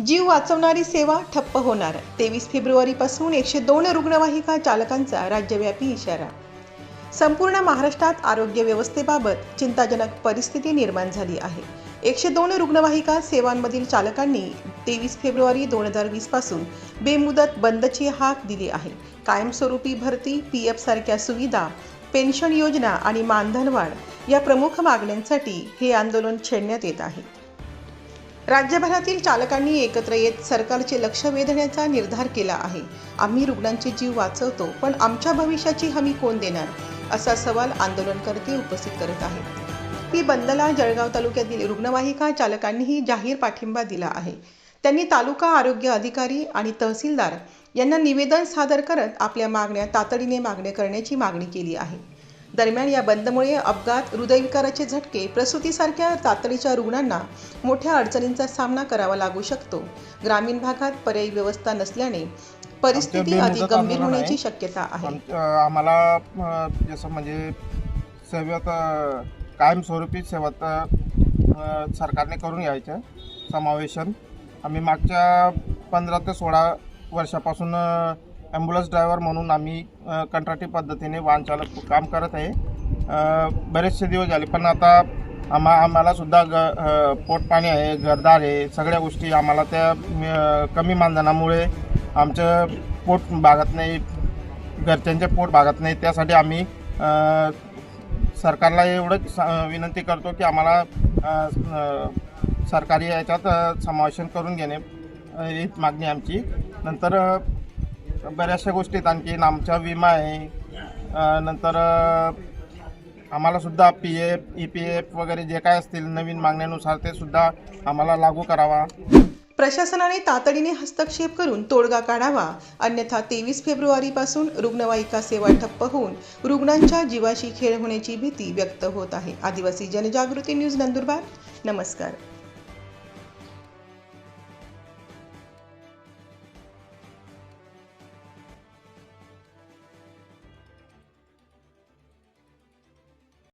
जीव वाचवणारी सेवा ठप्प होणार। 23 फेब्रुवारीपासून 102 रुग्णवाहिका चालकांचा राज्यव्यापी इशारा। संपूर्ण महाराष्ट्रात आरोग्य व्यवस्थेबाबत चिंताजनक परिस्थिती निर्माण झाली आहे। 102 रुग्णवाहिका सेवांमधील चालकांनी 23 फेब्रुवारी 2020 पासून बेमुदत बंदची हाक दिली आहे। कायमस्वरूपी भरती, पीएफ सारख्या सुविधा, पेन्शन योजना आणि मानधनवाढ या प्रमुख मागण्यांसाठी हे आंदोलन छेडण्यात येत आहे। राज्यभरातील चालकांनी एकत्र येत सरकारचे लक्ष वेधण्याचा निर्धार केला आहे। आम्ही रुग्णांचे जीव वाचवतो, पण आमच्या भविष्याची हमी कोण देणार, असा सवाल आंदोलनकर्ते उपस्थित करत आहेत। ही बंदला जळगाव तालुक्यातील रुग्णवाहिका चालकांनीही जाहीर पाठिंबा दिला आहे। त्यांनी तालुका आरोग्य अधिकारी आणि तहसीलदार यांना निवेदन सादर करत आपल्या मागण्या तातडीने मान्य करण्याची मागणी केली आहे। दरम्यान या बंदमुळे अपघात, हृदयविकाराचे झटके, प्रसूतीसारख्या तातडीच्या रुग्णांना मोठ्या अडचणींचा सामना करावा लागू शकतो। ग्रामीण भागात पर्यायी व्यवस्था नसल्याने परिस्थिती अधिक गंभीर होण्याची शक्यता आहे। आम्हाला जसं म्हणजे सेवेत कायमस्वरूपी सेवेत सरकारने करून यायचं समावेशन। आम्ही मागच्या 15 ते 16 वर्षापासून ॲम्ब्युलन्स ड्रायव्हर म्हणून आम्ही कंत्राटी पद्धतीने वाहन चालक काम करत आहे। बरेचसे दिवस झाले, पण आता आम्हाला सुद्धा पोटपाणी आहे, घरदार आहे, सगळ्या गोष्टी आम्हाला त्या कमी मानधनामुळे आमचं पोट भागत नाही, घरच्यांचे पोट भागत नाही। त्यासाठी आम्ही सरकारला एवढंच विनंती करतो की आम्हाला सरकारी याच्यात समावेशन करून घेणे हीच मागणी आमची। नंतर बऱ्याचशा गोष्टीत आणखीन आमचा विमा आहे, नंतर आम्हाला सुद्धा PF, EPF वगैरे जे काय असतील नवीन मागण्यानुसार ते सुद्धा आम्हाला लागू करावा। प्रशासनाने तातडीने हस्तक्षेप करून तोडगा काढावा, अन्यथा 23 फेब्रुवारीपासून रुग्णवाहिका सेवा ठप्प होऊन रुग्णांच्या जीवाशी खेळ होण्याची भीती व्यक्त होत आहे। आदिवासी जनजागृती न्यूज नंदुरबार। नमस्कार।